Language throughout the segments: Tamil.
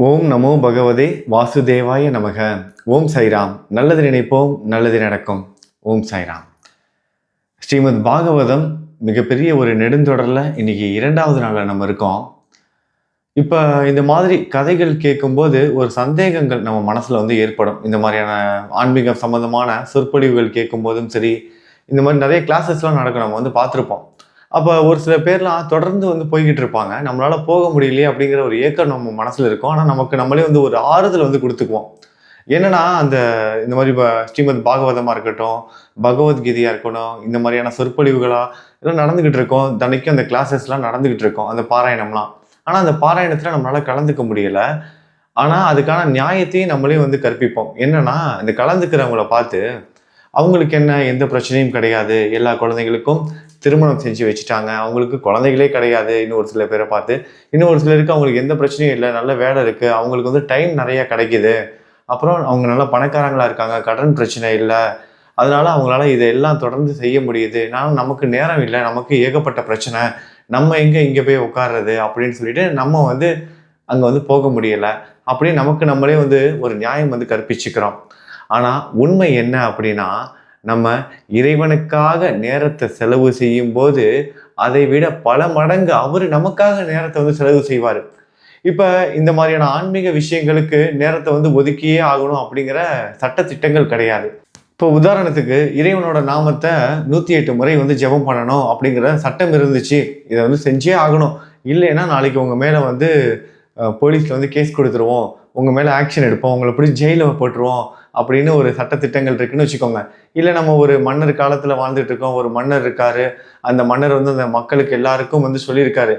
ஓம் நமோ பகவதே வாசுதேவாய நமக. ஓம் சாய்ராம். நல்லது நினைப்போம், நல்லது நடக்கும். ஓம் சாய்ராம். ஸ்ரீமத் பாகவதம் மிகப்பெரிய ஒரு நெடுந்தொடரில் இன்னைக்கு 2வது நாளில் நம்ம இருக்கோம். இப்போ இந்த மாதிரி கதைகள் கேட்கும்போது ஒரு சந்தேகங்கள் நம்ம மனசில் ஏற்படும். இந்த மாதிரியான ஆன்மீக சம்பந்தமான சொற்பொழிவுகள் கேட்கும்போதும் சரி, இந்த மாதிரி நிறைய கிளாஸஸ்லாம் நடக்கும், நம்ம பார்த்துருப்போம். அப்போ ஒரு சில பேர்லாம் தொடர்ந்து போய்கிட்டு இருப்பாங்க. நம்மளால போக முடியலையே அப்படிங்கிற ஒரு ஏக்கம் நம்ம மனசுல இருக்கும். ஆனா நமக்கு நம்மளே ஒரு ஆறுதல் குடுத்துக்குவோம். என்னன்னா, இந்த மாதிரி ஸ்ரீமத் பாகவதமா இருக்கட்டும், பகவத்கீதையா இருக்கட்டும், இந்த மாதிரியான சொற்பொழிவுகளா எல்லாம் நடந்துகிட்டு இருக்கும். தினைக்கும் அந்த கிளாஸஸ்லாம் நடந்துகிட்டு இருக்கும், அந்த பாராயணம்லாம். ஆனா அந்த பாராயணத்துல நம்மளால கலந்துக்க முடியல. ஆனா அதுக்கான நியாயத்தையும் நம்மளே கற்பிப்போம். என்னன்னா, இந்த கலந்துக்கிறவங்கள பார்த்து அவங்களுக்கு என்ன, எந்த பிரச்சனையும் கிடையாது. எல்லா குழந்தைகளுக்கும் திருமணம் செஞ்சு வச்சுட்டாங்க. அவங்களுக்கு குழந்தைகளே கிடையாது. இன்னும் ஒரு சில பேரை பார்த்து, இன்னும் ஒரு சிலருக்கு அவங்களுக்கு எந்த பிரச்சனையும் இல்லை. நல்ல வேலை இருக்கு. அவங்களுக்கு டைம் நிறைய கிடைக்குது. அப்புறம் அவங்க நல்லா பணக்காரங்களா இருக்காங்க. கடன் பிரச்சனை இல்லை. அதனால அவங்களால இதெல்லாம் தொடர்ந்து செய்ய முடியுது. நமக்கு நேரம் இல்லை. நமக்கு ஏகப்பட்ட பிரச்சனை. நம்ம இங்கே போய் உட்கார்றது அப்படின்னு சொல்லிட்டு நம்ம அங்கே போக முடியல. அப்படியே நமக்கு நம்மளே ஒரு நியாயம் கற்பிச்சுக்கிறோம். ஆனா உண்மை என்ன அப்படின்னா, நம்ம இறைவனுக்காக நேரத்தை செலவு செய்யும் போது அதை விட பல மடங்கு அவரு நமக்காக நேரத்தை செலவு செய்வாரு. இப்ப இந்த மாதிரியான ஆன்மீக விஷயங்களுக்கு நேரத்தை ஒதுக்கியே ஆகணும் அப்படிங்கிற சட்ட திட்டங்கள் கிடையாது. இப்போ உதாரணத்துக்கு இறைவனோட நாமத்தை 108 முறை ஜெபம் பண்ணணும் அப்படிங்கிற சட்டம் இருந்துச்சு. இதை செஞ்சே ஆகணும். இல்லைன்னா நாளைக்கு உங்க மேல போலீஸ்ல கேஸ் கொடுத்துருவோம், உங்க மேல ஆக்ஷன் எடுப்போம், உங்களை பிடிச்சி ஜெயிலில் போட்டுருவோம் அப்படின்னு ஒரு சட்டத்திட்டங்கள் இருக்குன்னு வச்சுக்கோங்க. இல்லை நம்ம ஒரு மன்னர் காலத்துல வாழ்ந்துட்டு இருக்கோம். ஒரு மன்னர் இருக்காரு. அந்த மன்னர் அந்த மக்களுக்கு எல்லாருக்கும் சொல்லியிருக்காரு,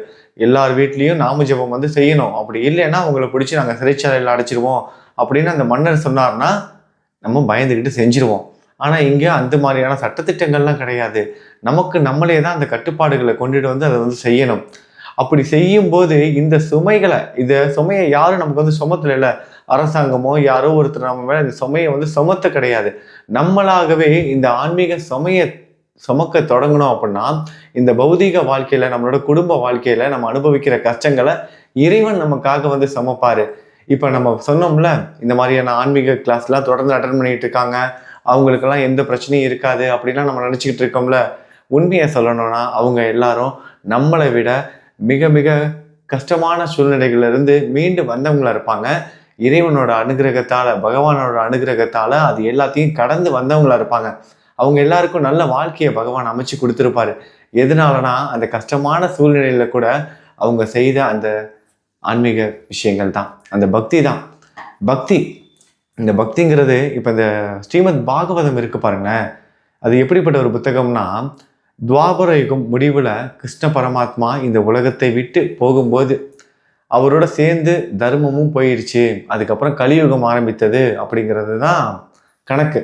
எல்லார் வீட்லயும் நாம ஜெபம் செய்யணும். அப்படி இல்லைன்னா உங்களை பிடிச்சி நாங்கள் சிறைச்சாலையில் அடைச்சிருவோம் அப்படின்னு அந்த மன்னர் சொன்னார்னா நம்ம பயந்துக்கிட்டு செஞ்சிருவோம். ஆனா இங்க அந்த மாதிரியான சட்டத்திட்டங்கள்லாம் கிடையாது. நமக்கு நம்மளே தான் அந்த கட்டுப்பாடுகளை கொண்டுட்டு அதை செய்யணும். அப்படி செய்யும் போது இந்த சுமையை யாரும் நமக்கு சுமத்தல இல்லை. அரசாங்கமோ யாரோ ஒருத்தர் நம்ம மேல இந்த சுமையை சுமத்த கிடையாது. நம்மளாகவே இந்த ஆன்மீக சுமையை சுமக்க தொடங்கணும் அப்படின்னா, இந்த பௌதீக வாழ்க்கையில, நம்மளோட குடும்ப வாழ்க்கையில நம்ம அனுபவிக்கிற கஷ்டங்களை இறைவன் நமக்காக சுமப்பாரு. இப்ப நம்ம சொன்னோம்ல, இந்த மாதிரியான ஆன்மீக கிளாஸ்லாம் தொடர்ந்து அட்டன் பண்ணிட்டு இருக்காங்க, அவங்களுக்கெல்லாம் எந்த பிரச்சனையும் இருக்காது அப்படின்லாம் நம்ம நினைச்சுக்கிட்டு இருக்கோம்ல. உண்மையை சொல்லணும்னா அவங்க எல்லாரும் நம்மளை விட மிக மிக கஷ்டமான சூழ்நிலைகள்ல இருந்து மீண்டு வந்தவங்களா இருப்பாங்க. இறைவனோட அனுகிரகத்தால, பகவானோட அனுகிரகத்தால அது எல்லாத்தையும் கடந்து வந்தவங்களா இருப்பாங்க. அவங்க எல்லாருக்கும் நல்ல வாழ்க்கையை பகவான் அமைச்சு கொடுத்துருப்பாரு. எதனாலனா அந்த கஷ்டமான சூழ்நிலையில கூட அவங்க செய்த அந்த ஆன்மீக விஷயங்கள் தான், அந்த பக்தி தான். பக்தி, இந்த பக்திங்கிறது இப்ப இந்த ஸ்ரீமத் பாகவதம் இருக்கு பாருங்களேன். அது எப்படிப்பட்ட ஒரு புத்தகம்னா, துவாபர யுகம் முடிவுல கிருஷ்ண பரமாத்மா இந்த உலகத்தை விட்டு போகும்போது அவரோட சேர்ந்து தர்மமும் போயிடுச்சு. அதுக்கப்புறம் கலியுகம் ஆரம்பித்தது அப்படிங்கிறது தான் கணக்கு.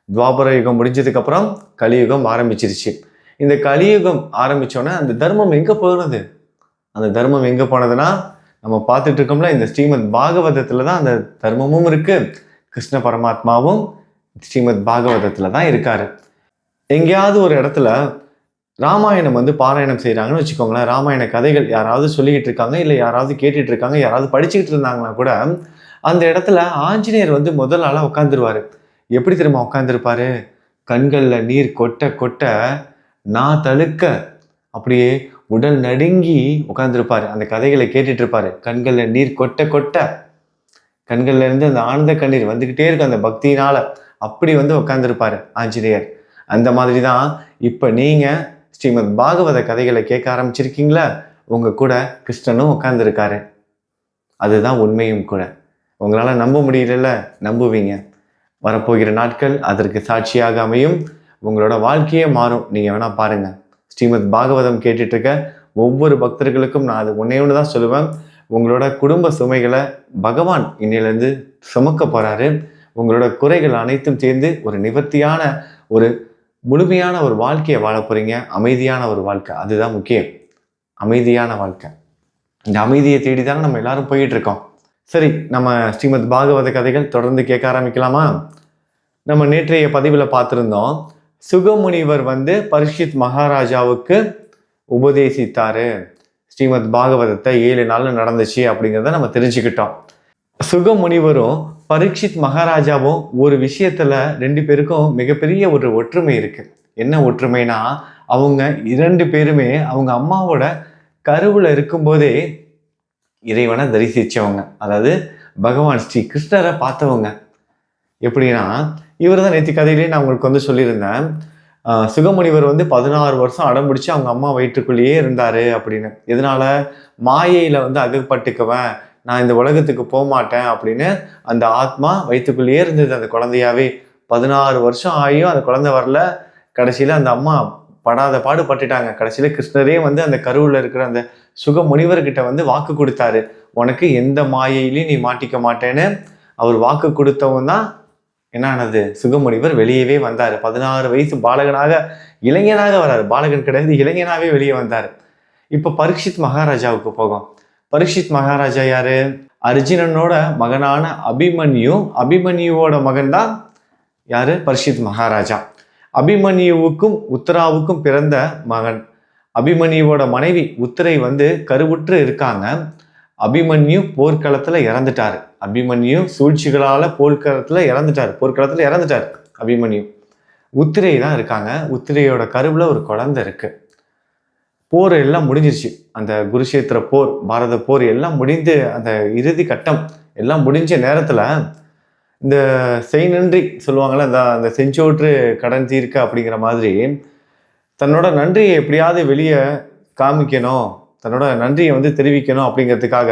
துவாபர யுகம் முடிஞ்சதுக்கு அப்புறம் கலியுகம் ஆரம்பிச்சிருச்சு. இந்த கலியுகம் ஆரம்பிச்சோன்னே அந்த தர்மம் எங்க போனது? அந்த தர்மம் எங்க போனதுன்னா, நம்ம பார்த்துட்டு இருக்கோம்ல, இந்த ஸ்ரீமத் பாகவதத்துல தான் அந்த தர்மமும் இருக்கு. கிருஷ்ண பரமாத்மாவும் ஸ்ரீமத் பாகவதத்துல தான் இருக்காரு. எங்கேயாவது ஒரு இடத்துல ராமாயணம் பாராயணம் செய்கிறாங்கன்னு வச்சுக்கோங்களேன். ராமாயண கதைகள் யாராவது சொல்லிக்கிட்டு இருக்காங்க, இல்லை யாராவது கேட்டுட்டு இருக்காங்க, யாராவது படிச்சுக்கிட்டு இருந்தாங்கன்னா கூட அந்த இடத்துல ஆஞ்சநேயர் முதல் ஆளாக உட்காந்துருவாரு. எப்படி தெரியுமா உட்காந்துருப்பாரு? கண்களில் நீர் கொட்ட கொட்ட, நான் தழுக்க, அப்படியே உடல் நடுங்கி உட்காந்துருப்பாரு. அந்த கதைகளை கேட்டுட்டு இருப்பாரு. கண்களில் நீர் கொட்ட கொட்ட, கண்கள்ல இருந்து அந்த ஆனந்த கண்ணீர் வந்துக்கிட்டே இருக்கும் அந்த பக்தியினால. அப்படி உட்காந்துருப்பாரு ஆஞ்சநேயர். அந்த மாதிரி தான் இப்போ நீங்க ஸ்ரீமத் பாகவத கதைகளை கேட்க ஆரம்பிச்சிருக்கீங்களா? உங்க கூட கிருஷ்ணனும் உட்கார்ந்துருக்காரு. அதுதான் உண்மையும் கூட. உங்களால நம்ப முடியல, நம்புவீங்க. வரப்போகிற நாட்கள் அதற்கு சாட்சியாக அமையும். உங்களோட வாழ்க்கையே மாறும். நீங்க வேணா பாருங்க. ஸ்ரீமத் பாகவதம் கேட்டுட்டு இருக்க ஒவ்வொரு பக்தர்களுக்கும் நான் அது ஒன்று தான் சொல்லுவேன். உங்களோட குடும்ப சுமைகளை பகவான் இன்னிலிருந்து சுமக்க போறாரு. உங்களோட குறைகள் அனைத்தும் சேர்ந்து ஒரு நிவர்த்தியான, ஒரு முழுமையான ஒரு வாழ்க்கையை வாழ போறீங்க. அமைதியான ஒரு வாழ்க்கை, அதுதான் முக்கியம். அமைதியான வாழ்க்கை. இந்த அமைதியை தேடிதானே நம்ம எல்லாரும் போயிட்டு இருக்கோம். சரி, நம்ம ஸ்ரீமத் பாகவத கதைகள் தொடர்ந்து கேட்க ஆரம்பிக்கலாமா? நம்ம நேற்றைய பதிவில் பார்த்துருந்தோம், சுகமுனிவர் பரீட்சித் மகாராஜாவுக்கு உபதேசித்தாரு. ஸ்ரீமத் பாகவதத்தை 7 நாள்ல நடந்துச்சு அப்படிங்கிறத நம்ம தெரிஞ்சுக்கிட்டோம். சுக முனிவரும் பரீட்சித் மகாராஜாவும் ஒரு விஷயத்துல 2 பேருக்கும் மிகப்பெரிய ஒரு ஒற்றுமை இருக்கு. என்ன ஒற்றுமைனா, அவங்க 2 பேருமே அவங்க அம்மாவோட கருவுல இருக்கும்போதே இறைவனை தரிசிச்சவங்க. அதாவது பகவான் ஸ்ரீ கிருஷ்ணரை பார்த்தவங்க. எப்படின்னா, இவர் தான் நேற்று கதையிலேயே நான் உங்களுக்கு வந்து சொல்லியிருந்தேன். சுகமுனிவர் வந்து 16 வருஷம் அடம் பிடிச்சு அவங்க அம்மா வயிற்றுக்குள்ளேயே இருந்தாரு அப்படின்னு. எதனால? மாயையில வந்து அகப்பட்டுக்குவேன், நான் இந்த உலகத்துக்கு போகமாட்டேன் அப்படின்னு அந்த ஆத்மா வயிற்றுக்குள்ளேயே இருந்தது அந்த குழந்தையாவே. 16 வருஷம் ஆகியும் அந்த குழந்தை வரல. கடைசியில் அந்த அம்மா படாத பாடு பட்டுட்டாங்க. கடைசியில் கிருஷ்ணரே வந்து அந்த கருவில் இருக்கிற அந்த சுக முனிவர்கிட்ட வந்து வாக்கு கொடுத்தாரு, உனக்கு எந்த மாயையிலையும் நீ மாட்டிக்க மாட்டேன்னு. அவர் வாக்கு கொடுத்தவன் தான் என்ன ஆனது, சுகமுனிவர் வெளியவே வந்தார். 16 வயசு பாலகனாக, இளைஞனாக வராரு. பாலகன் கிடையாது, இளைஞனாவே வெளியே வந்தார். இப்போ பரீட்சித் மகாராஜாவுக்கு போகும். பரீட்சித் மகாராஜா யாரு? அர்ஜுனனோட மகனான அபிமன்யு. அபிமன்யுவோட மகன் தான் யாரு? பரீட்சித் மகாராஜா. அபிமன்யுவுக்கும் உத்தராவுக்கும் பிறந்த மகன். அபிமன்யுவோட மனைவி உத்தரை வந்து கருவுற்று இருக்காங்க. அபிமன்யு போர்க்களத்துல இறந்துட்டாரு. அபிமன்யு சூழ்ச்சிகளால போர்க்களத்துல இறந்துட்டாரு அபிமன்யு. உத்திரை தான் இருக்காங்க. உத்திரையோட கருவுல ஒரு குழந்தை இருக்கு. போர் எல்லாம் முடிஞ்சிருச்சு. அந்த குருஷேத்திர போர், பாரத போர் எல்லாம் முடிந்து அந்த இறுதி கட்டம் எல்லாம் முடிஞ்ச நேரத்துல இந்த செய்நன்றி சொல்லுவாங்கல்ல, அந்த செஞ்சோற்று கடன் தீர்க்க அப்படிங்கிற மாதிரி தன்னோட நன்றியை எப்படியாவது வெளியே காமிக்கணும், தன்னோட நன்றியை வந்து தெரிவிக்கணும் அப்படிங்கிறதுக்காக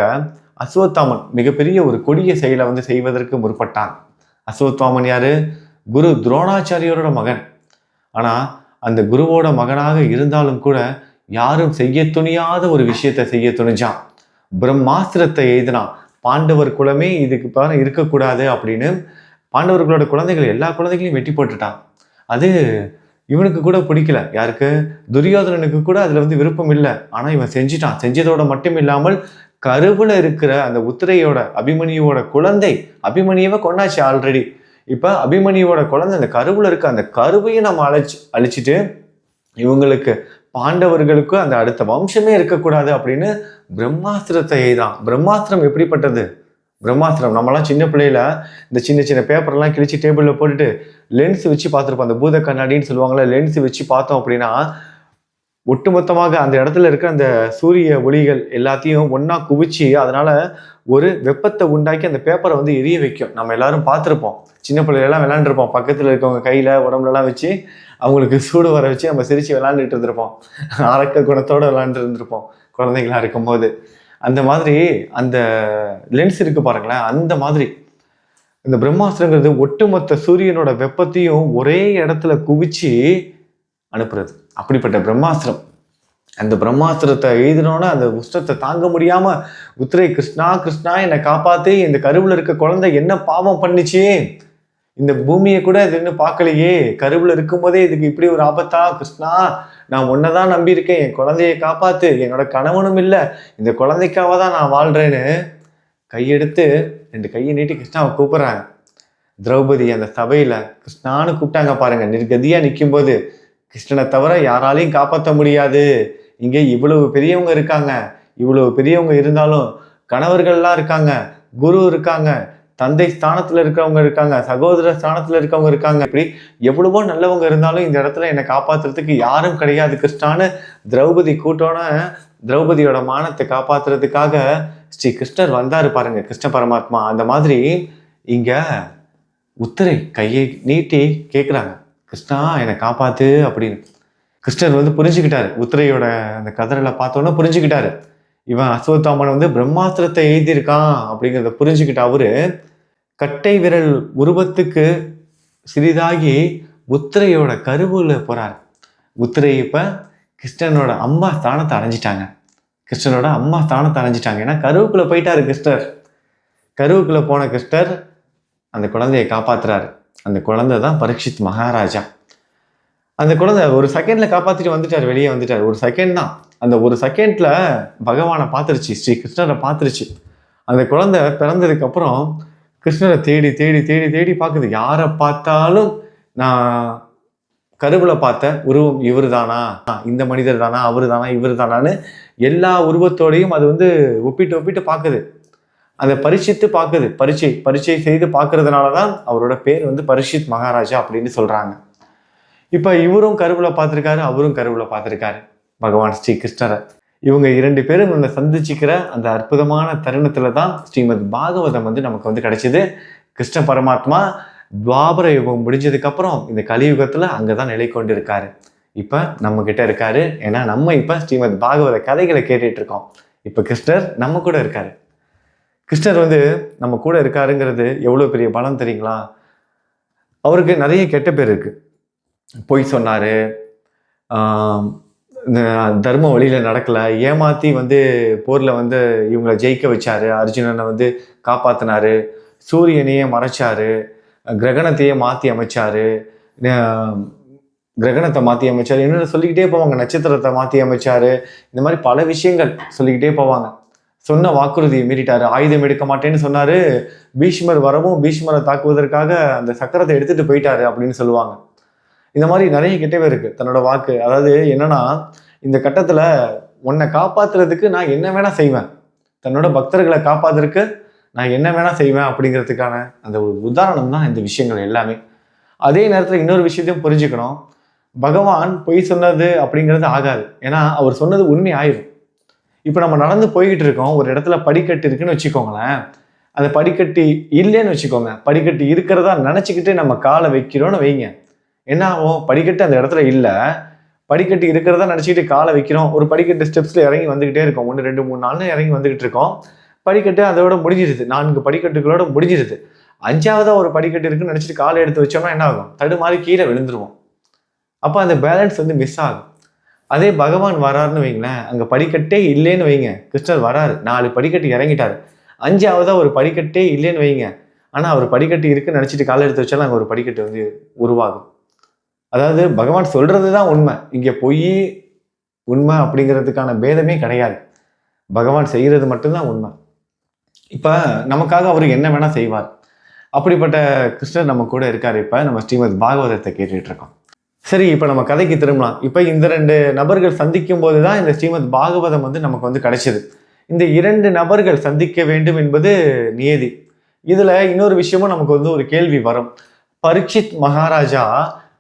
அஸ்வத்தாமன் மிகப்பெரிய ஒரு கொடிய செயலை வந்து செய்வதற்கு முற்பட்டான். அஸ்வத்தாமன் யாரு? குரு துரோணாச்சாரியோட மகன். ஆனா அந்த குருவோட மகனாக இருந்தாலும் கூட யாரும் செய்ய துணியாத ஒரு விஷயத்தை செய்ய துணிஞ்சான். பிரம்மாஸ்திரத்தை எய்தினான். பாண்டவர் குலமே இதுக்கு பாரு இருக்கக்கூடாது அப்படின்னு பாண்டவர்களோட குழந்தைகள் எல்லா குழந்தைகளையும் வெட்டி போட்டுட்டான். அது இவனுக்கு கூட பிடிக்கல. யாருக்கு? துரியோதனனுக்கு கூட அதுல வந்து விருப்பம் இல்லை. ஆனா இவன் செஞ்சிட்டான். செஞ்சதோட மட்டும் இல்லாமல் கருவுல இருக்கிற அந்த உத்திரையோட அபிமன்யுவோட குழந்தை, அபிமன்யுவை கொண்டாச்சு ஆல்ரெடி. இப்ப அபிமன்யுவோட குழந்தை அந்த கருவுல இருக்க அந்த கருவையும் நம்ம அழிச்சிட்டு இவங்களுக்கு பாண்டவர்களுக்கு அந்த அடுத்த வம்சமே இருக்கக்கூடாது அப்படின்னு பிரம்மாஸ்திரத்தை எய்தான். பிரம்மாஸ்திரம் எப்படிப்பட்டது? பிரம்மாஸ்திரம் நம்மலாம் சின்ன பிள்ளையில இந்த சின்ன சின்ன பேப்பர்லாம் கிழிச்சு டேபிளில் போட்டுட்டு லென்ஸ் வச்சு பார்த்துருப்போம். அந்த பூத கண்ணாடின்னு சொல்லுவாங்களே, லென்ஸ் வச்சு பார்த்தோம் அப்படின்னா ஒட்டுமொத்தமாக அந்த இடத்துல இருக்க அந்த சூரிய ஒளிகள் எல்லாத்தையும் ஒன்னா குவிச்சு அதனால ஒரு வெப்பத்தை உண்டாக்கி அந்த பேப்பரை வந்து எரிய வைக்கும். நம்ம எல்லாரும் பார்த்துருப்போம். சின்ன பிள்ளைகளெல்லாம் விளையாண்டுருப்போம். பக்கத்தில் இருக்கவங்க கையில் உடம்புலலாம் வச்சு அவங்களுக்கு சூடு வர வச்சு நம்ம சிரித்து விளையாண்டுட்டு இருந்திருப்போம். அரக்க குணத்தோடு விளையாண்டு இருந்திருப்போம் குழந்தைங்களா இருக்கும்போது. அந்த மாதிரி அந்த லென்ஸ் இருக்கு பாருங்களேன், அந்த மாதிரி இந்த பிரம்மாஸ்திரங்கிறது ஒட்டுமொத்த சூரியனோட வெப்பத்தையும் ஒரே இடத்துல குவிச்சு அனுப்புறது. அப்படிப்பட்ட பிரம்மாஸ்திரம். அந்த பிரம்மாஸ்திரத்தை எழுதினோன்னா அந்த உஷ்டத்தை தாங்க முடியாம உத்திரை, கிருஷ்ணா கிருஷ்ணா என்னை காப்பாத்து, இந்த கருவுல இருக்க குழந்தை என்ன பாவம் பண்ணிச்சு, இந்த பூமியை கூட இது இன்னும் பார்க்கலையே, கருவுல இருக்கும்போதே இதுக்கு இப்படி ஒரு ஆபத்தா, கிருஷ்ணா நான் உன்னைதான் நம்பியிருக்கேன், என் குழந்தைய காப்பாத்து, என்னோட கணவனும் இல்லை, இந்த குழந்தைக்காக தான் நான் வாழ்றேன்னு கையெடுத்து 2 கையை நீட்டி கிருஷ்ணாவை கூப்பிடுறாங்க. திரௌபதி அந்த சபையில கிருஷ்ணான்னு கூப்பிட்டாங்க பாருங்க. நிர்கதியா நிற்கும் போது கிருஷ்ணனை தவிர யாராலையும் காப்பாற்ற முடியாது, இங்கே இவ்வளவு பெரியவங்க இருக்காங்க, இவ்வளவு பெரியவங்க இருந்தாலும் கணவர்கள்லாம் இருக்காங்க, குரு இருக்காங்க, தந்தை ஸ்தானத்துல இருக்கிறவங்க இருக்காங்க, சகோதர ஸ்தானத்துல இருக்கவங்க இருக்காங்க, இப்படி எவ்வளவோ நல்லவங்க இருந்தாலும் இந்த இடத்துல என்னை காப்பாத்துறதுக்கு யாரும் கிடையாது கிருஷ்ணான்னு திரௌபதி கூட்டோன திரௌபதியோட மானத்தை காப்பாத்துறதுக்காக ஸ்ரீ கிருஷ்ணர் வந்தாரு பாருங்க, கிருஷ்ண பரமாத்மா. அந்த மாதிரி இங்க உத்திரை கையை நீட்டி கேட்குறாங்க, கிருஷ்ணா என்னை காப்பாத்து அப்படின்னு. கிருஷ்ணர் வந்து புரிஞ்சுக்கிட்டாரு. உத்திரையோட அந்த கதறலை பார்த்தோன்னா புரிஞ்சுக்கிட்டாரு, இவன் அஸ்வத்தாமன் வந்து பிரம்மாஸ்திரத்தை எழுதியிருக்கான் அப்படிங்கிறத புரிஞ்சுக்கிட்ட அவரு கட்டை விரல் உருவத்துக்கு சிறிதாகி உத்திரையோட கருவுல போறாரு. உத்திரை இப்ப கிருஷ்ணனோட அம்மா ஸ்தானத்தை அடைஞ்சிட்டாங்க. கிருஷ்ணனோட அம்மா ஸ்தானத்தை அடைஞ்சிட்டாங்க. ஏன்னா கருவுக்குள்ள போயிட்டாரு கிருஷ்ணர். கருவுக்குள்ள போன கிருஷ்ணர் அந்த குழந்தையை காப்பாத்துறாரு. அந்த குழந்தை தான் பரீட்சித் மகாராஜா. அந்த குழந்தை ஒரு செகண்ட்ல காப்பாத்திட்டு வந்துட்டாரு, வெளியே வந்துட்டாரு. ஒரு செகண்ட் தான். அந்த ஒரு செகண்ட்ல பகவானை பார்த்துருச்சு, ஸ்ரீ கிருஷ்ணரை பார்த்துருச்சு. அந்த குழந்தை பிறந்ததுக்கு அப்புறம் கிருஷ்ணரை தேடி தேடி தேடி தேடி பார்க்குது. யாரை பார்த்தாலும் நான் கருவுல பார்த்த உருவம் இவர் தானா, இந்த மனிதர் தானா, அவரு தானா, இவர் தானான்னு எல்லா உருவத்தோடையும் அது வந்து ஒப்பிட்டு ஒப்பிட்டு பார்க்குது. அந்த பரீட்சித்து பார்க்குது, பரீட்சை செய்து பார்க்கறதுனால தான் அவரோட பேர் வந்து பரீட்சித் மகாராஜா அப்படின்னு சொல்றாங்க. இப்ப இவரும் கருவுல பார்த்திருக்காரு, அவரும் கருவுல பார்த்திருக்காரு பகவான் ஸ்ரீ கிருஷ்ணரை. இவங்க 2 பேரும் இந்த சந்திச்சுக்கிற அந்த அற்புதமான தருணத்துல தான் ஸ்ரீமத் பாகவதம் வந்து நமக்கு வந்து கிடைச்சது. கிருஷ்ண பரமாத்மா துவாபர யுகம் முடிஞ்சதுக்கு அப்புறம் இந்த கலியுகத்துல அங்கதான் நிலை கொண்டு இருக்காரு. இப்ப நம்ம கிட்ட இருக்காரு. ஏன்னா நம்ம இப்ப ஸ்ரீமத் பாகவத கதைகளை கேட்டுட்டு இருக்கோம். இப்ப கிருஷ்ணர் நம்ம கூட இருக்காரு. கிருஷ்ணர் வந்து நம்ம கூட இருக்காருங்கிறது எவ்வளவு பெரிய பலம் தெரியுங்களா? அவருக்கு நிறைய கெட்ட பேர் இருக்கு. பொய் சொன்னாரு, தர்ம வழியில நடக்கல, ஏமாத்தி வந்து போர்ல வந்து இவங்களை ஜெயிக்க வச்சாரு, அர்ஜுனனை வந்து காப்பாத்தினாரு, சூரியனையே மறைச்சாரு, கிரகணத்தையே மாத்தி அமைச்சாரு, கிரகணத்தை மாத்தி அமைச்சாரு, என்னென்ன சொல்லிக்கிட்டே போவாங்க, நட்சத்திரத்தை மாத்தி அமைச்சாரு. இந்த மாதிரி பல விஷயங்கள் சொல்லிக்கிட்டே போவாங்க. சொன்ன வாக்குறுதியை மீறிட்டாரு. ஆயுதம் எடுக்க மாட்டேன்னு சொன்னாரு. பீஷ்மர் வரவும் பீஷ்மரை தாக்குவதற்காக அந்த சக்கரத்தை எடுத்துட்டு போயிட்டாரு அப்படின்னு சொல்லுவாங்க. இந்த மாதிரி நிறைய கெட்டவே இருக்கு தன்னோட வாக்கு. அதாவது என்னன்னா, இந்த கட்டத்துல உன்னை காப்பாத்துறதுக்கு நான் என்ன வேணா செய்வேன், தன்னோட பக்தர்களை காப்பாத்துறதுக்கு நான் என்ன வேணா செய்வேன் அப்படிங்கிறதுக்கான அந்த ஒரு உதாரணம் தான் இந்த விஷயங்கள் எல்லாமே. அதே நேரத்துல இன்னொரு விஷயத்தையும் புரிஞ்சுக்கணும். பகவான் பொய் சொன்னது அப்படிங்கிறது ஆகாது. ஏன்னா அவர் சொன்னது உண்மை ஆயிரும். இப்ப நம்ம நடந்து போய்கிட்டு இருக்கோம், ஒரு இடத்துல படிக்கட்டு இருக்குன்னு வச்சுக்கோங்களேன். அந்த படிக்கட்டு இல்லைன்னு வச்சுக்கோங்க, படிக்கட்டு இருக்கிறதா நினைச்சுக்கிட்டு நம்ம காலை வைக்கிறோம்னு வைங்க, என்ன ஆகும்? படிக்கட்டு அந்த இடத்துல இல்லை, படிக்கட்டு இருக்கிறதா நினைச்சிட்டு காலை வைக்கிறோம். ஒரு படிக்கட்டு ஸ்டெப்ஸ்ல இறங்கி வந்துகிட்டே இருக்கோம், 1 2 3 4 இறங்கி வந்துகிட்டு இருக்கோம். படிக்கட்டு அதோட முடிஞ்சிருது, 4 படிக்கட்டுகளோட முடிஞ்சிருது. 5ஆவதா ஒரு படிக்கட்டு இருக்குன்னு நினைச்சிட்டு காலை எடுத்து வச்சோம்னா என்ன ஆகும்? தடுமாறி கீழே விழுந்துருவோம். அப்ப அந்த பேலன்ஸ் வந்து மிஸ் ஆகும். அதே பகவான் வராருன்னு வைங்களேன், அங்க படிக்கட்டே இல்லைன்னு வைங்க, கிருஷ்ணர் வராரு, 4 படிக்கட்டு இறங்கிட்டாரு, 5ஆவதா ஒரு படிக்கட்டே இல்லைன்னு வைங்க, ஆனா அவர் படிக்கட்டு இருக்குன்னு நினைச்சிட்டு காலை எடுத்து வச்சாலும் அங்க ஒரு படிக்கட்டு வந்து உருவாகும். அதாவது பகவான் சொல்றதுதான் உண்மை, இங்க பொய் உண்மை அப்படிங்கிறதுக்கான பேதமே கிடையாது. பகவான் செய்யறது மட்டும்தான் உண்மை. இப்ப நமக்காக அவர் என்ன வேணா செய்வார். அப்படிப்பட்ட கிருஷ்ணர் நம்ம கூட இருக்காரு. இப்ப நம்ம ஸ்ரீமத் பாகவதத்தை கேட்டுட்டு இருக்கோம். சரி, இப்ப நம்ம கதைக்கு திரும்பலாம். இப்ப இந்த 2 நபர்கள் சந்திக்கும் போதுதான் இந்த ஸ்ரீமத் பாகவதம் வந்து நமக்கு வந்து கிடைச்சது. இந்த 2 நபர்கள் சந்திக்க வேண்டும் என்பது நியதி. இதுல இன்னொரு விஷயமும் நமக்கு வந்து ஒரு கேள்வி வரும். பரீட்சித் மகாராஜா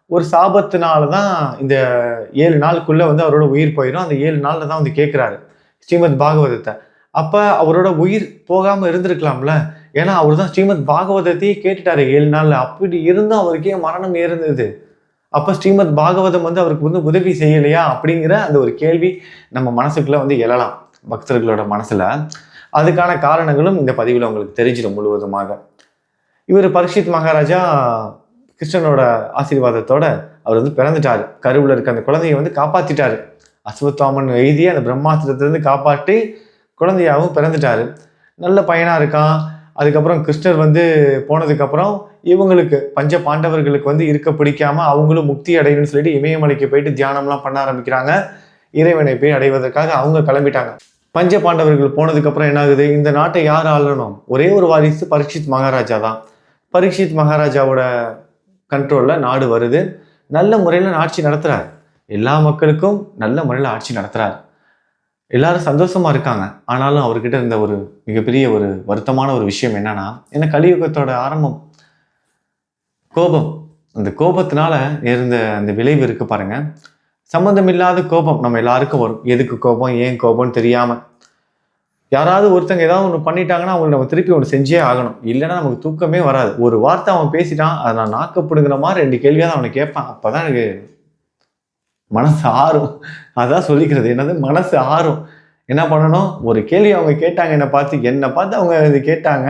ஒரு சாபத்தினாலதான் இந்த 7 நாளுக்குள்ள வந்து அவரோட உயிர் போயிடும். அந்த 7 நாள்ல தான் வந்து கேட்கிறாரு ஸ்ரீமத் பாகவதத்தை. அப்ப அவரோட உயிர் போகாம இருந்திருக்கலாம்ல, ஏன்னா அவர் தான் ஸ்ரீமத் பாகவதத்தையே கேட்டுட்டாரு 7 நாள்ல. அப்படி இருந்தும் அவருக்கே மரணம் ஏறுந்தது. அப்ப ஸ்ரீமத் பாகவதம் வந்து அவருக்கு வந்து உதவி செய்யலையா அப்படிங்கிற அந்த ஒரு கேள்வி நம்ம மனசுக்குள்ள வந்து எழலாம், பக்தர்களோட மனசுல. அதுக்கான காரணங்களும் இந்த பதிவுல உங்களுக்கு தெரிஞ்சிடும் முழுவதுமாக. இவர் பரீட்சித் மகாராஜா கிருஷ்ணனோட ஆசீர்வாதத்தோட அவர் வந்து பிறந்துட்டாரு. கருவுல இருக்க அந்த குழந்தைய வந்து காப்பாத்திட்டாரு. அஸ்வத்தாமன் எழுதிய அந்த பிரம்மாஸ்திரத்திலிருந்து காப்பாற்றி குழந்தையாகவும் பிறந்துட்டாரு. நல்ல பையனா இருக்கான். அதுக்கப்புறம் கிருஷ்ணர் வந்து போனதுக்கு அப்புறம் இவங்களுக்கு பஞ்ச பாண்டவர்களுக்கு வந்து இருக்க பிடிக்காம அவங்களும் முக்தி அடையணும்னு சொல்லிட்டு இமயமலைக்கு போயிட்டு தியானம்லாம் பண்ண ஆரம்பிக்கிறாங்க. இறைவனை போய் அடைவதற்காக அவங்க கிளம்பிட்டாங்க. பஞ்ச பாண்டவர்கள் போனதுக்கு அப்புறம் என்ன ஆகுது? இந்த நாட்டை யார் ஆளணும்? ஒரே ஒரு வாரிசு பரீட்சித் மகாராஜா தான். பரீட்சித் மகாராஜாவோட கண்ட்ரோல்ல நாடு வருது. நல்ல முறையில் ஆட்சி நடத்துறாரு. எல்லா மக்களுக்கும் நல்ல முறையில் ஆட்சி நடத்துறாரு. எல்லாரும் சந்தோஷமா இருக்காங்க. ஆனாலும் அவர்கிட்ட இருந்த ஒரு மிகப்பெரிய ஒரு வருத்தமான ஒரு விஷயம் என்னன்னா, என்ன கலியுகத்தோட ஆரம்பம் கோபம். அந்த கோபத்தினால இருந்த அந்த விளைவு இருக்கு பாருங்க. சம்பந்தமில்லாத கோபம் நம்ம எல்லாருக்கும் வரும். எதுக்கு கோபம், ஏன் கோபம்னு தெரியாம. யாராவது ஒருத்தங்க ஏதாவது ஒன்று பண்ணிட்டாங்கன்னா அவங்களுக்கு நம்ம திருப்பி ஒன்று செஞ்சே ஆகணும். இல்லைன்னா நமக்கு தூக்கமே வராது. ஒரு வார்த்தை அவன் பேசிட்டான், அதை நான் நாக்கப்படுங்கிற மாதிரி 2 கேள்வியாக அவனை கேட்பான். அப்பதான் எனக்கு மனசு ஆறும். அதான் சொல்லிக்கிறது, என்னது மனசு ஆறும். என்ன பண்ணணும்? ஒரு கேள்வி அவங்க கேட்டாங்க, என்னை பார்த்து அவங்க இது கேட்டாங்க,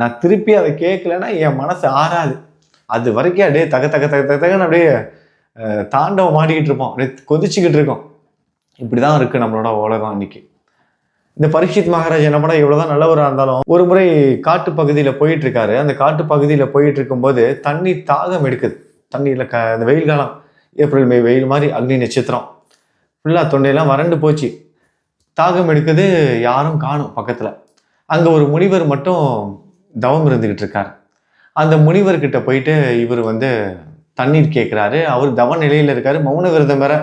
நான் திருப்பி அதை கேட்கலன்னா என் மனசு ஆறாது. அது வரைக்கும் அப்படியே தக தக தக தகன்னு அப்படியே தாண்டவம் மாட்டிக்கிட்டு இருப்போம், அப்படியே கொதிச்சுக்கிட்டு இருக்கோம். இப்படிதான் இருக்கு நம்மளோட உலகம் இன்னைக்கு. இந்த பரீட்சித் மகாராஜ் என்ன பண்ண, எவ்வளவுதான் நல்லவராக இருந்தாலும் ஒரு முறை காட்டு பகுதியில போயிட்டு இருக்காரு. அந்த காட்டு பகுதியில போயிட்டு இருக்கும்போது தண்ணி தாகம் எடுக்குது. தண்ணியில இந்த வெயில் காலம், ஏப்ரல் மே வெயில் மாதிரி, அக்னி நட்சத்திரம், ஃபுல்லா தொண்டையெல்லாம் வறண்டு போச்சு. தாகம் எடுக்குது, யாரும் காணும் பக்கத்துல. அங்க ஒரு முனிவர் மட்டும் தவம் இருந்துகிட்டு இருக்காரு. அந்த முனிவர்கிட்ட போயிட்டு இவர் வந்து தண்ணீர் கேட்கிறாரு. அவர் தவ நிலையில இருக்காரு, மௌன விரதம் வேற.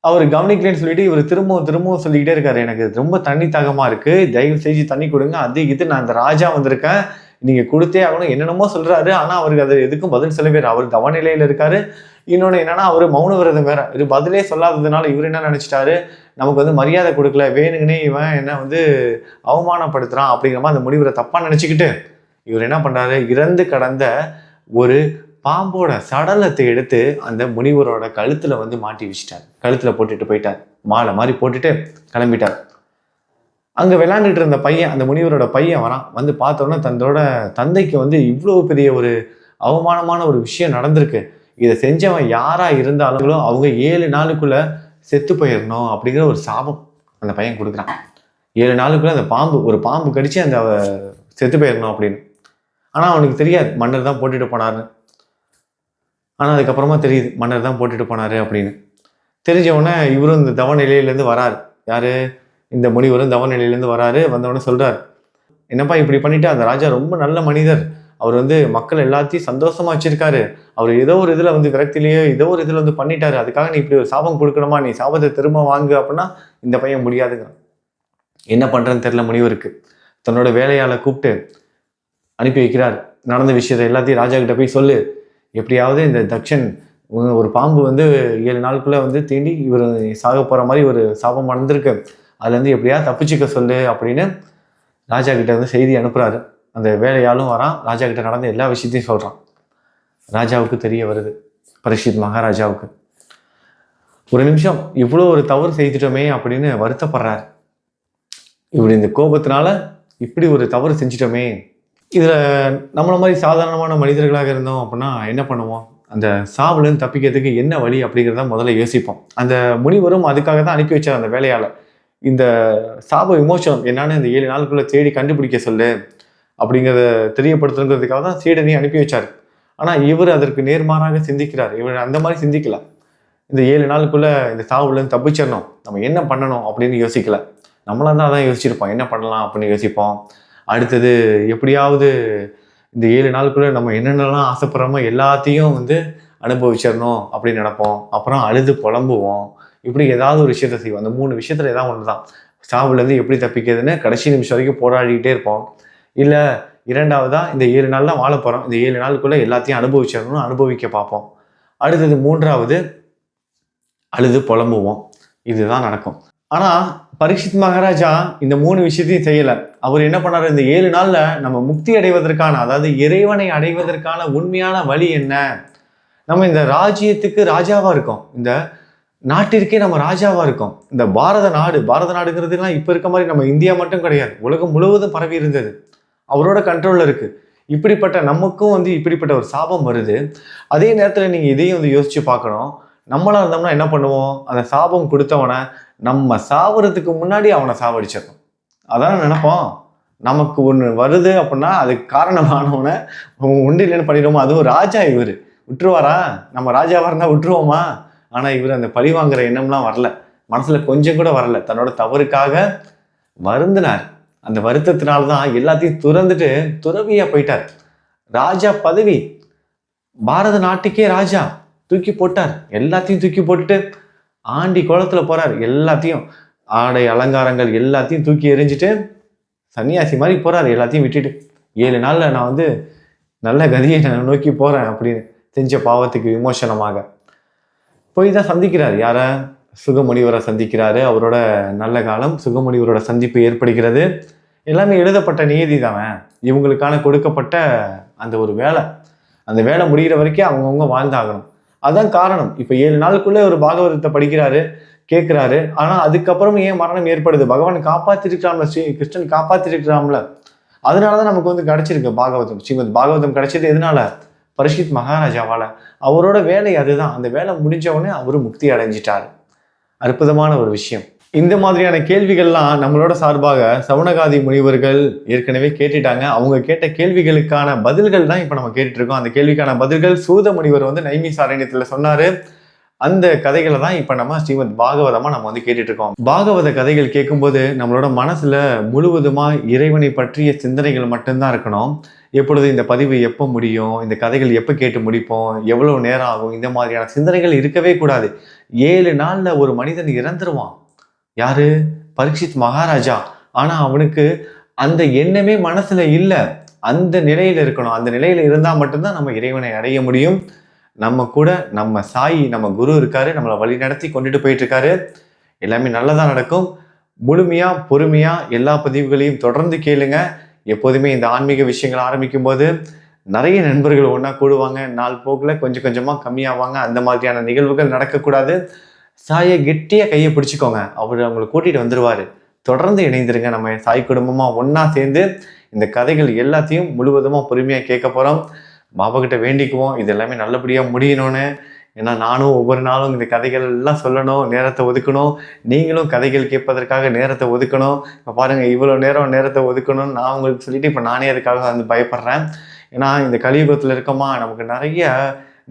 அவர் கவனிக்கலன்னு சொல்லிட்டு இவர் திரும்பவும் சொல்லிக்கிட்டே இருக்காரு, எனக்கு ரொம்ப தண்ணி தாகமா இருக்கு, தயவு செஞ்சு தண்ணி கொடுங்க, அது இது நான் அந்த ராஜா வந்திருக்கேன், நீங்க கொடுத்தே ஆகணும், என்னென்னமோ சொல்றாரு. ஆனா அவருக்கு அது எதுக்கும் பதில் சொல்லவே இல்லை. அவர் தவநிலையில இருக்காரு. இன்னொன்னு என்னன்னா, அவரு மௌன விரதம் வேற. இது பதிலே சொல்லாததுனால இவர் என்ன நினைச்சிட்டாரு, நமக்கு வந்து மரியாதை கொடுக்கல, வேணுங்கனே இவன் என்ன வந்து அவமானப்படுத்துறான் அப்படிங்கிற மாதிரி அந்த முனிவரை தப்பா நினைச்சுக்கிட்டு இவர் என்ன பண்றாரு, இறந்து கடந்த ஒரு பாம்போட சடலத்தை எடுத்து அந்த முனிவரோட கழுத்துல வந்து மாட்டி வச்சுட்டார். கழுத்துல போட்டுட்டு போயிட்டார். மாலை மாதிரி போட்டுட்டு கிளம்பிட்டார். அங்க விளையாண்டுட்டு இருந்த பையன், அந்த முனிவரோட பையன் வரான். வந்து பார்த்தோன்னா தன்னோட தந்தைக்கு வந்து இவ்வளவு பெரிய ஒரு அவமானமான ஒரு விஷயம் நடந்திருக்கு, இதை செஞ்சவன் யாரா இருந்தாலும் அவங்க 7 நாளுக்குள்ள செத்து போயிடணும் அப்படிங்கிற ஒரு சாபம் அந்த பையன் கொடுக்குறான். 7 நாளுக்குள்ள அந்த ஒரு பாம்பு கடிச்சு அந்த செத்து போயிடணும் அப்படின்னு. ஆனா அவனுக்கு தெரியாது மன்னர் தான் போட்டுட்டு போனாருன்னு. ஆனா அதுக்கப்புறமா தெரியுது மன்னர் தான் போட்டுட்டு போனாரு அப்படின்னு. தெரிஞ்ச உடனே இவரும் இந்த தவ நிலையிலேருந்து வராரு. யாரு, இந்த முனிவரும் தவ நிலையிலேருந்து வராரு. வந்தவொடனே சொல்றாரு, என்னப்பா இப்படி பண்ணிட்டு, அந்த ராஜா ரொம்ப நல்ல மனிதர், அவர் வந்து மக்கள் எல்லாத்தையும் சந்தோஷமா வச்சிருக்காரு, அவர் ஏதோ ஒரு இதுல வந்து விரக்திலேயோ ஏதோ ஒரு இதுல வந்து பண்ணிட்டாரு, அதுக்காக நீ இப்படி ஒரு சாபம் கொடுக்கணுமா, நீ சாபத்தை திரும்ப வாங்கு அப்படின்னா இந்த பையன் முடியாதுங்க. என்ன பண்றேன்னு தெரியல முனிவருக்கு. தன்னோட வேலையாளை கூப்பிட்டு அனுப்பி வைக்கிறார். நடந்த விஷயத்தை எல்லாத்தையும் ராஜா கிட்ட போய் சொல்லு, எப்படியாவது இந்த தக்ஷன் ஒரு பாம்பு வந்து 7 நாளுக்குள்ள வந்து தீண்டி இவர் சாக போற மாதிரி ஒரு சாபம் நடந்திருக்கு, அதுல இருந்து எப்படியாவது தப்பிச்சுக்க சொல்லு அப்படின்னு ராஜா கிட்ட வந்து செய்தி அனுப்புறாரு. அந்த வேலையாலும் வரான், ராஜா கிட்ட நடந்த எல்லா விஷயத்தையும் சொல்றான். ராஜாவுக்கு தெரிய வருது, பரீட்சித் மகாராஜாவுக்கு. ஒரு நிமிஷம் இவ்வளோ ஒரு தவறு செய்துட்டோமே அப்படின்னு வருத்தப்படுறாரு. இப்படி இந்த கோபத்தினால இப்படி ஒரு தவறு செஞ்சிட்டோமே. இதுல நம்மள மாதிரி சாதாரணமான மனிதர்களாக இருந்தோம் அப்படின்னா என்ன பண்ணுவோம், அந்த சாவுலேருந்து தப்பிக்கிறதுக்கு என்ன வழி அப்படிங்கிறத முதல்ல யோசிப்போம். அந்த முனிவரும் அதுக்காக தான் அனுப்பி வச்சார் அந்த வேலையால. இந்த சாப விமோசனம் என்னன்னு இந்த 7 நாளுக்குள்ள தேடி கண்டுபிடிக்க சொல்லு அப்படிங்கிறத தெரியப்படுத்துங்கிறதுக்காக தான் சீடனையும் அனுப்பி வச்சார். ஆனா இவர் அதற்கு நேர்மாறாக சிந்திக்கிறார். இவர் அந்த மாதிரி சிந்திக்கல. இந்த 7 நாளுக்குள்ள இந்த சாவுலேருந்து தப்பிச்சிடணும், நம்ம என்ன பண்ணணும் அப்படின்னு யோசிக்கல. நம்மளா தான் அதான் யோசிச்சிருப்போம், என்ன பண்ணலாம் அப்படின்னு யோசிப்போம். அடுத்தது எப்படியாவது இந்த 7 நாளுக்குள்ள நம்ம என்னென்னலாம் ஆசைப்படுறோமோ எல்லாத்தையும் வந்து அனுபவிச்சிடணும் அப்படின்னு நினைப்போம். அப்புறம் அழுது புலம்புவோம். இப்படி ஏதாவது ஒரு விஷயத்த செய்வோம். அந்த 3 விஷயத்துல ஏதாவது ஒன்று தான். சாவுலேருந்து எப்படி தப்பிக்கிறதுன்னு கடைசி நிமிஷம் வரைக்கும் போராடிக்கிட்டே இருப்போம். இல்லை இரண்டாவதா இந்த 7 நாள் தான் வாழ போகிறோம், இந்த 7 நாளுக்குள்ள எல்லாத்தையும் அனுபவிச்சிடணும், அனுபவிக்க பார்ப்போம். அடுத்தது 3வது அழுது புலம்புவோம். இதுதான் நடக்கும். ஆனா பரீட்சித் மகாராஜா இந்த 3 விஷயத்தையும் செய்யல. அவர் என்ன பண்ணாரு, இந்த 7 நாள்ல நம்ம முக்தி அடைவதற்கான, அதாவது இறைவனை அடைவதற்கான உண்மையான வழி என்ன, நம்ம இந்த ராஜ்யத்துக்கு ராஜாவா இருக்கோம், இந்த நாட்டிற்கே நம்ம ராஜாவா இருக்கோம். இந்த பாரத நாடுங்கிறதுலாம் இப்ப இருக்க மாதிரி நம்ம இந்தியா மட்டும் கிடையாது, உலகம் முழுவதும் பரவி இருந்தது, அவரோட கண்ட்ரோல்ல இருக்கு. இப்படிப்பட்ட நமக்கும் வந்து இப்படிப்பட்ட ஒரு சாபம் வருது. அதே நேரத்துல நீங்க இதையும் வந்து யோசிச்சு பார்க்கணும். நம்மளா இருந்தோம்னா என்ன பண்ணுவோம், அந்த சாபம் கொடுத்தவனை நம்ம சாவறதுக்கு முன்னாடி அவனை சாவடிச்சிடணும், அதான் நினைப்போம். நமக்கு ஒன்று வருது அப்படின்னா அதுக்கு காரணமானவனை உண்டு இல்லைன்னு பண்ணிடுவோமா. அதுவும் ராஜா, இவர் விட்டுருவாரா, நம்ம ராஜாவாக இருந்தால் விட்டுருவோமா. ஆனால் இவர் அந்த பழி வாங்குற எண்ணம்லாம் வரல, மனசுல கொஞ்சம் கூட வரல. தன்னோட தவறுக்காக வருந்தினார். அந்த வருத்தத்தினால்தான் எல்லாத்தையும் துறந்துட்டு துறவியா போயிட்டார். ராஜா பதவி, பாரத நாட்டுக்கே ராஜா தூக்கி போட்டார். எல்லாத்தையும் தூக்கி போட்டுட்டு ஆண்டி குளத்துல போறார். எல்லாத்தையும் ஆடை அலங்காரங்கள் எல்லாத்தையும் தூக்கி எறிஞ்சிட்டு சன்னியாசி மாதிரி போறாரு. எல்லாத்தையும் விட்டுட்டு 7 நாள்ல நான் வந்து நல்ல கதியை நான் நோக்கி போறேன் அப்படின்னு செஞ்ச பாவத்துக்கு விமோசனமாக போய் தான் சந்திக்கிறார். யார, சுகமுனிவரை சந்திக்கிறாரு. அவரோட நல்ல காலம், சுகமுனிவரோட சந்திப்பு ஏற்படுகிறது. எல்லாமே எழுதப்பட்ட நியதி தானே, இவங்களுக்கான கொடுக்கப்பட்ட அந்த ஒரு வேலை. அந்த வேலை முடிகிற வரைக்கும் அவங்கவுங்க வாழ்ந்தாகணும். அதான் காரணம். இப்ப 7 நாளுக்குள்ள ஒரு பாகவதத்தை படிக்கிறாரு, கேட்கிறாரு. ஆனா அதுக்கப்புறம் ஏன் மரணம் ஏற்படுது, பகவான் காப்பாத்திருக்கலாம்ல, ஸ்ரீ கிருஷ்ணன் காப்பாத்திருக்கலாம்ல. அதனாலதான் நமக்கு வந்து கிடைச்சிருக்கு பாகவதம். ஸ்ரீமத் பாகவதம் கிடைச்சது எதனால, பரீட்சித் மகாராஜாவால. அவரோட வேலை அதுதான். அந்த வேலை முடிஞ்ச உடனே அவரு முக்தி அடைஞ்சிட்டாரு. அற்புதமான ஒரு விஷயம். இந்த மாதிரியான கேள்விகள்லாம் நம்மளோட சார்பாக சவுனகாதி முனிவர்கள் ஏற்கனவே கேட்டுட்டாங்க. அவங்க கேட்ட கேள்விகளுக்கான பதில்கள் தான் இப்ப நம்ம கேட்டுட்டு இருக்கோம். அந்த கேள்விக்கான பதில்கள் சூத முனிவர் வந்து நைமிசாரண்யத்துல சொன்னாரு. அந்த கதைகளை தான் இப்போ நம்ம ஸ்ரீமத் பாகவதமாக நம்ம வந்து கேட்டுட்டு இருக்கோம். பாகவத கதைகள் கேட்கும்போது நம்மளோட மனசுல முழுவதுமாக இறைவனை பற்றிய சிந்தனைகள் மட்டும்தான் இருக்கணும். எப்பொழுது இந்த பதிவு எப்போ முடியும், இந்த கதைகள் எப்போ கேட்டு முடிப்போம், எவ்வளவு நேரம் ஆகும், இந்த மாதிரியான சிந்தனைகள் இருக்கவே கூடாது. 7 நாள்ல ஒரு மனிதன் இறந்துருவான். யாரு? பரீட்சித் மகாராஜா. ஆனா அவனுக்கு அந்த எண்ணமே மனசுல இல்லை. அந்த நிலையில இருக்கணும். அந்த நிலையில இருந்தா மட்டும்தான் நம்ம இறைவனை அடைய முடியும். நம்ம கூட நம்ம சாயி, நம்ம குரு இருக்காரு, நம்மளை வழி நடத்தி கொண்டுட்டு போயிட்டு இருக்காரு. எல்லாமே நல்லதா நடக்கும். முழுமையா பொறுமையா எல்லா பதிவுகளையும் தொடர்ந்து கேளுங்க. எப்போதுமே இந்த ஆன்மீக விஷயங்கள் ஆரம்பிக்கும் போது நிறைய நண்பர்கள் ஒன்றா கூடுவாங்க. நாள் போக்கில் கொஞ்சம் கொஞ்சமாக கம்மியாவாங்க. அந்த மாதிரியான நிகழ்வுகள் நடக்கக்கூடாது. சாயை கெட்டியாக கையை பிடிச்சிக்கோங்க. அவர் அவங்களை கூட்டிகிட்டு வந்துடுவார். தொடர்ந்து இணைந்துருங்க. நம்ம சாய் குடும்பமாக ஒன்றா சேர்ந்து இந்த கதைகள் எல்லாத்தையும் முழுவதுமாக பொறுமையாக கேட்க போகிறோம். பாபாக்கிட்ட வேண்டிக்குவோம் இது எல்லாமே நல்லபடியாக முடியணும்னு. ஏன்னா நானும் ஒவ்வொரு நாளும் இந்த கதைகள் எல்லாம் சொல்லணும், நேரத்தை ஒதுக்கணும். நீங்களும் கதைகள் கேட்பதற்காக நேரத்தை ஒதுக்கணும். இப்போ பாருங்கள், இவ்வளோ நேரத்தை ஒதுக்கணும்னு நான் உங்களுக்கு சொல்லிட்டு இப்போ நானே அதுக்காக வந்து பயப்படுறேன். ஏன்னா இந்த கலியுகத்தில் இருக்கோமா, நமக்கு நிறைய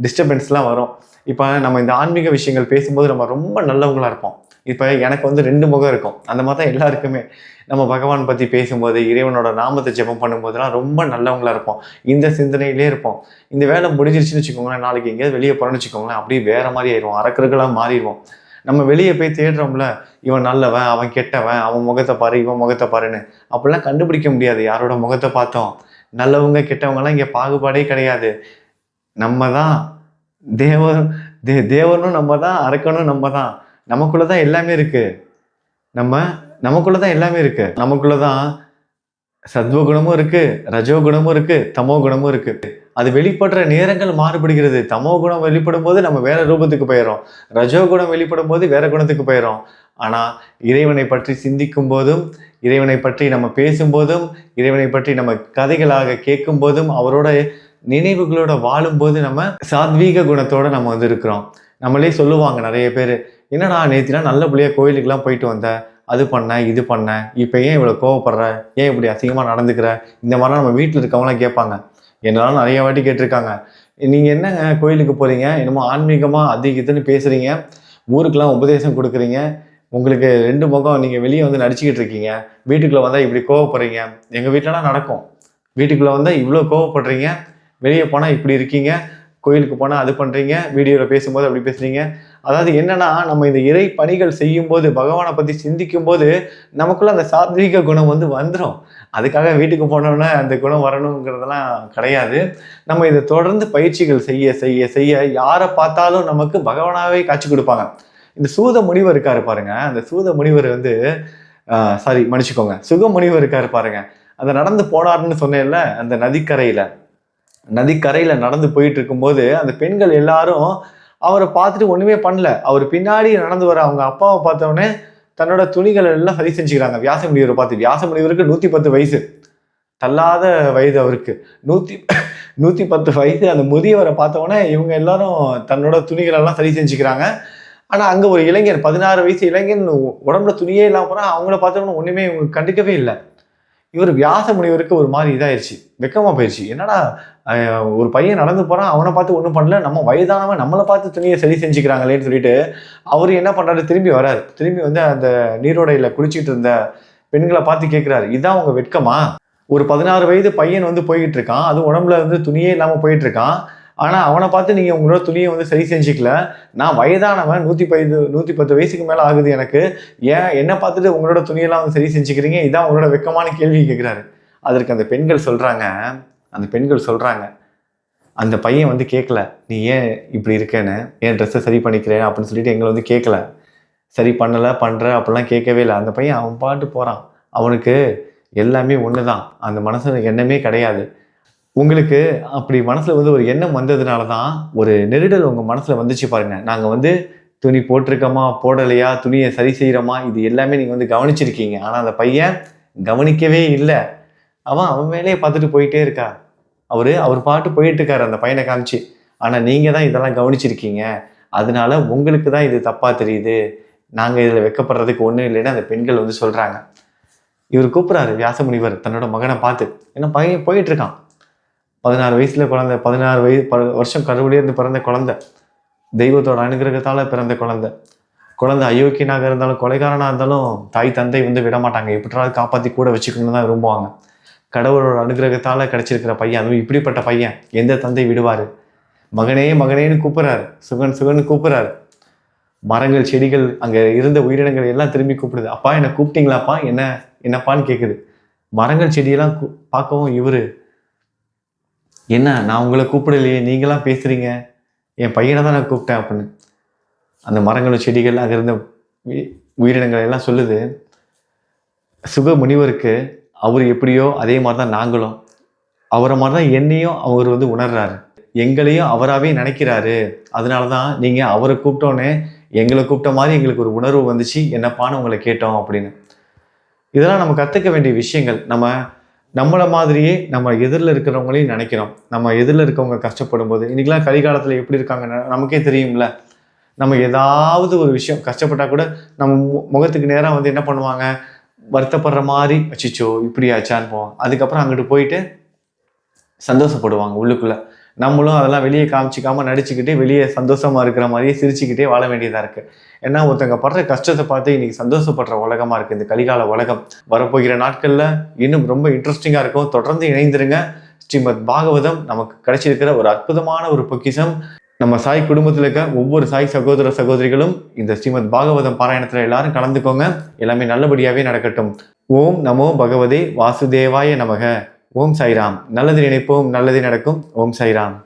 டிஸ்டர்பன்ஸ்லாம் வரும். இப்போ நம்ம இந்த ஆன்மீக விஷயங்கள் பேசும்போது நம்ம ரொம்ப நல்லவங்களாக இருப்போம். இப்போ எனக்கு வந்து 2 முகம் இருக்கும். அந்த மாதிரி தான் எல்லாருக்குமே. நம்ம பகவான் பற்றி பேசும்போது, இறைவனோட நாமத்தை ஜெபம் பண்ணும்போதெல்லாம் ரொம்ப நல்லவங்களா இருப்போம். இந்த சிந்தனையிலே இருப்போம். இந்த வேலை முடிஞ்சிருச்சுன்னு வச்சுக்கோங்களேன், நாளைக்கு எங்கேயாவது வெளியே போகிறோன்னு வச்சுக்கோங்களேன், அப்படியே வேற மாதிரி ஆயிடுவோம். அரக்கர்களாக மாறிடுவோம். நம்ம வெளியே போய் தேடுறோம்ல, இவன் நல்லவன், அவன் கெட்டவன், அவன் முகத்தை பாரு, இவன் முகத்தை பாருன்னு. அப்படிலாம் கண்டுபிடிக்க முடியாது. யாரோட முகத்தை பார்த்தோம்? நல்லவங்க கெட்டவங்கலாம் இங்கே பாகுபாடே கிடையாது. நம்ம தான் தேவனும் நம்ம தான், அரக்கனும் நம்ம தான். நமக்குள்ளதான் எல்லாமே இருக்கு. நமக்குள்ளதான் எல்லாமே இருக்கு. நமக்குள்ளதான் சத்வகுணமும் இருக்கு, ரஜோகுணமும் இருக்கு, தமோ குணமும் இருக்கு. அது வெளிப்படுற நேரங்கள் மாறுபடுகிறது. தமோ குணம் வெளிப்படும் போது நம்ம வேற ரூபத்துக்கு போயிடும். ரஜோகுணம் வெளிப்படும் போது வேற குணத்துக்கு போயிடும். ஆனா இறைவனை பற்றி சிந்திக்கும் போதும், இறைவனை பற்றி நம்ம பேசும்போதும், இறைவனை பற்றி நம்ம கதைகளாக கேட்கும் போதும், அவரோட நினைவுகளோட வாழும்போது நம்ம சாத்வீக குணத்தோட நம்ம வந்து இருக்கிறோம். நம்மளே சொல்லுவாங்க நிறைய பேர், என்னடா நேத்திலாம் நல்ல பிள்ளையா கோயிலுக்கெல்லாம் போயிட்டு வந்த, அது பண்ண இது பண்ண, இப்போ ஏன் இவ்வளோ கோவப்படுற, ஏன் இப்படி அசிங்கமாக நடந்துக்கிற, இந்த மாதிரிலாம் நம்ம வீட்டில் இருக்கவங்களாம் கேட்பாங்க. என்னாலும் நிறைய வாட்டி கேட்டிருக்காங்க. நீங்கள் என்னங்க கோயிலுக்கு போகிறீங்க, என்னமோ ஆன்மீகமாக அதிகத்துன்னு பேசுகிறீங்க, ஊருக்கெல்லாம் உபதேசம் கொடுக்குறீங்க, உங்களுக்கு 2 முகம், நீங்கள் வெளியே வந்து நடிச்சுக்கிட்டு இருக்கீங்க, வீட்டுக்குள்ளே வந்தால் இப்படி கோவப்படுறீங்க. எங்கள் வீட்டிலலாம் நடக்கும். வீட்டுக்குள்ளே வந்தால் இவ்வளோ கோவப்படுறீங்க, வெளியே போனால் இப்படி இருக்கீங்க, கோயிலுக்கு போனால் அது பண்ணுறீங்க, வீடியோவில் பேசும்போது அப்படி பேசுகிறீங்க. அதாவது என்னன்னா, நம்ம இந்த இறை பணிகள் செய்யும்போது, பகவானை பற்றி சிந்திக்கும் போது நமக்குள்ள அந்த சாத்வீக குணம் வந்து வந்துடும். அதுக்காக வீட்டுக்கு போனோன்னே அந்த குணம் வரணுங்கிறதெல்லாம் கிடையாது. நம்ம இதை தொடர்ந்து பயிற்சிகள் செய்ய செய்ய செய்ய யாரை பார்த்தாலும் நமக்கு பகவானாவே காட்சி கொடுப்பாங்க. இந்த சூத முனிவர் இருக்காரு பாருங்க, அந்த சூத முனிவர் வந்து சாரி மன்னிச்சுக்கோங்க, சுக முனிவர் இருக்காரு பாருங்க. அந்த நடந்து போனாருன்னு சொன்னேன்ல, அந்த நதிக்கரையில நடந்து போயிட்டு இருக்கும்போது அந்த பெண்கள் எல்லாரும் அவரை பார்த்துட்டு ஒண்ணுமே பண்ணல. அவர் பின்னாடி நடந்து வர அவங்க அப்பாவை பார்த்தவொடனே தன்னோட துணிகளை எல்லாம் சரி செஞ்சுக்கிறாங்க. வியாச முனிவரை பார்த்து. வியாச முனிவருக்கு 110 வயசு, தள்ளாத வயது அவருக்கு. 110 வயசு. அந்த முதியவரை பார்த்தவொடனே இவங்க எல்லாரும் தன்னோட துணிகள் எல்லாம் சரி செஞ்சுக்கிறாங்க. ஆனா அங்க ஒரு இளைஞர், 16 வயசு இளைஞன், உடம்புல துணியே இல்லாம போனா அவங்கள பார்த்தவொடனே ஒண்ணுமே இவங்க கண்டுக்கவே இல்லை. இவர் வியாச முனிவருக்கு ஒரு மாதிரி இதாயிருச்சு, வெக்கமா போயிடுச்சு. என்னடா ஒரு பையன் நடந்து போறான், அவனை பார்த்து ஒன்றும் பண்ணல, நம்ம வயதானவன் நம்மளை பார்த்து துணியை சரி செஞ்சுக்கிறாங்களேன்னு சொல்லிட்டு அவர் என்ன பண்றாரு, திரும்பி வராரு. திரும்பி வந்து அந்த நீரோடையில குளிச்சுட்டு இருந்த பெண்களை பார்த்து கேட்கிறாரு, இதான் உங்க வெட்கமா? ஒரு 16 வயது பையன் வந்து போய்கிட்டு இருக்கான், அது உடம்புல வந்து துணியே இல்லாம போயிட்டு இருக்கான். ஆனா அவனை பார்த்து நீங்க உங்களோட துணியை வந்து சரி செஞ்சுக்கல. நான் வயதானவன், 110 வயசுக்கு மேல ஆகுது எனக்கு, ஏன் என்ன பார்த்துட்டு உங்களோட துணியெல்லாம் வந்து சரி செஞ்சுக்கிறீங்க, இதான் உங்களோட வெக்கமான கேள்வி கேட்கிறாரு. அதற்கு அந்த பெண்கள் சொல்றாங்க, அந்த பையன் வந்து கேட்கல, நீ ஏன் இப்படி இருக்கேன்னு, ஏன் ட்ரெஸ்ஸை சரி பண்ணிக்கிறேன் அப்படின்னு சொல்லிட்டு எங்களை வந்து கேட்கல, சரி பண்ணல பண்ற அப்படிலாம் கேட்கவே இல்லை. அந்த பையன் அவன் பாட்டு போறான். அவனுக்கு எல்லாமே ஒண்ணுதான், அந்த மனசுல எண்ணமே கிடையாது. உங்களுக்கு அப்படி மனசுல வந்து ஒரு எண்ணம் வந்ததுனால தான் ஒரு நெருடல் உங்க மனசுல வந்துச்சு பாருங்க. நாங்க வந்து துணி போட்டிருக்கோமா போடலையா, துணியை சரி செய்யறோமா, இது எல்லாமே நீங்க வந்து கவனிச்சிருக்கீங்க. ஆனா அந்த பையன் கவனிக்கவே இல்லை. அவன் வேலையை பார்த்துட்டு போயிட்டே இருக்கா. அவர் பாட்டு போயிட்டு இருக்காரு அந்த பையனை காமிச்சு. ஆனா நீங்க தான் இதெல்லாம் கவனிச்சிருக்கீங்க, அதனால உங்களுக்கு தான் இது தப்பா தெரியுது, நாங்க இதுல வெக்கப்படுறதுக்கு ஒண்ணும் இல்லைன்னு அந்த பெண்கள் வந்து சொல்றாங்க. இவர் கூப்பிடுறாரு வியாச முனிவர் தன்னோட மகனை பார்த்து. ஏன்னா பையன் போயிட்டு இருக்கான், 16 வயசுல குழந்தை, 16 வருஷம் கருவிலே இருந்து பிறந்த குழந்தை, தெய்வத்தோட அனுகிரகத்தால் பிறந்த குழந்தை. குழந்தை அயோக்கியனாக இருந்தாலும், கொலைகாரனாக இருந்தாலும் தாய் தந்தை வந்து விடமாட்டாங்க. எப்படியாவது காப்பாற்றி கூட வச்சுக்கணும்னு தான் விரும்புவாங்க. கடவுளோட அனுகிரகத்தால் கிடைச்சிருக்கிற பையன், அதுவும் இப்படிப்பட்ட பையன் எந்த தந்தை விடுவார்? மகனே மகனேன்னு கூப்பிட்றாரு, சுகன் சுகன்னு கூப்பிட்றாரு. மரங்கள் செடிகள் அங்கே இருந்த உயிரினங்கள் எல்லாம் திரும்பி கூப்பிடுது. அப்பா என்னை கூப்பிட்டீங்களாப்பா, என்னப்பான்னு கேட்குது. மரங்கள் செடியெல்லாம் பார்க்கவும் இவர், என்ன நான் உங்களை கூப்பிடலையே, நீங்களாம் பேசுகிறீங்க, என் பையனை தான் நான் கூப்பிட்டேன் அப்படின்னு. அந்த மரங்களும் செடிகள் அங்கே இருந்த உயிரினங்கள் எல்லாம் சொல்லுது, சுக முனிவருக்கு அவர் எப்படியோ அதே மாதிரி தான் நாங்களும், அவரை மாதிரி தான் என்னையும் அவர் வந்து உணர்றாரு, எங்களையும் அவராகவே நினைக்கிறாரு. அதனால தான் நீங்கள் அவரை கூப்பிட்டோன்னே எங்களை கூப்பிட்ட மாதிரி எங்களுக்கு ஒரு உணர்வு வந்துச்சு, என்னப்பான்னு உங்களை கேட்டோம் அப்படின்னு. இதெல்லாம் நம்ம கற்றுக்க வேண்டிய விஷயங்கள். நம்மளை மாதிரியே நம்ம எதிரில் இருக்கிறவங்களையும் நினைக்கிறோம். நம்ம எதிரில் இருக்கவங்க கஷ்டப்படும் போது, இன்றைக்கெலாம் கலிகாலத்தில் எப்படி இருக்காங்க நமக்கே தெரியும்ல. நம்ம ஏதாவது ஒரு விஷயம் கஷ்டப்பட்டால் கூட நம்ம முகத்துக்கு நேராக வந்து என்ன பண்ணுவாங்க, வருத்தப்படுற மாதிரி அச்சிச்சோ இப்படி ஆச்சான்னு போவாங்க. அதுக்கப்புறம் அங்கிட்டு போயிட்டு சந்தோஷப்படுவாங்க உள்ளுக்குள்ளே. நம்மளும் அதெல்லாம் வெளியே காமிச்சிக்காமல் நடிச்சுக்கிட்டே வெளியே சந்தோஷமாக இருக்கிற மாதிரியே சிரிச்சுக்கிட்டே வாழ வேண்டியதாக இருக்குது. ஏன்னா ஒருத்தங்க படுற கஷ்டத்தை பார்த்து இன்றைக்கி சந்தோஷப்படுற உலகமாக இருக்குது இந்த கலிகால உலகம். வரப்போகிற நாட்களில் இன்னும் ரொம்ப இன்ட்ரெஸ்டிங்காக இருக்கும். தொடர்ந்து இணைந்திருங்க. ஸ்ரீமத் பாகவதம் நமக்கு கிடைச்சிருக்கிற ஒரு அற்புதமான ஒரு பொக்கிஷம். நம்ம சாய் குடும்பத்தில் இருக்க ஒவ்வொரு சாய் சகோதர சகோதரிகளும் இந்த ஸ்ரீமத் பாகவதம் பாராயணத்தில் எல்லாரும் கலந்துக்கோங்க. எல்லாமே நல்லபடியாகவே நடக்கட்டும். ஓம் நமோ பகவதே வாசுதேவாய நமக. ஓம் சாய்ராம். நல்லது நினைப்போம், நல்லது நடக்கும். ஓம் சாய்ராம்.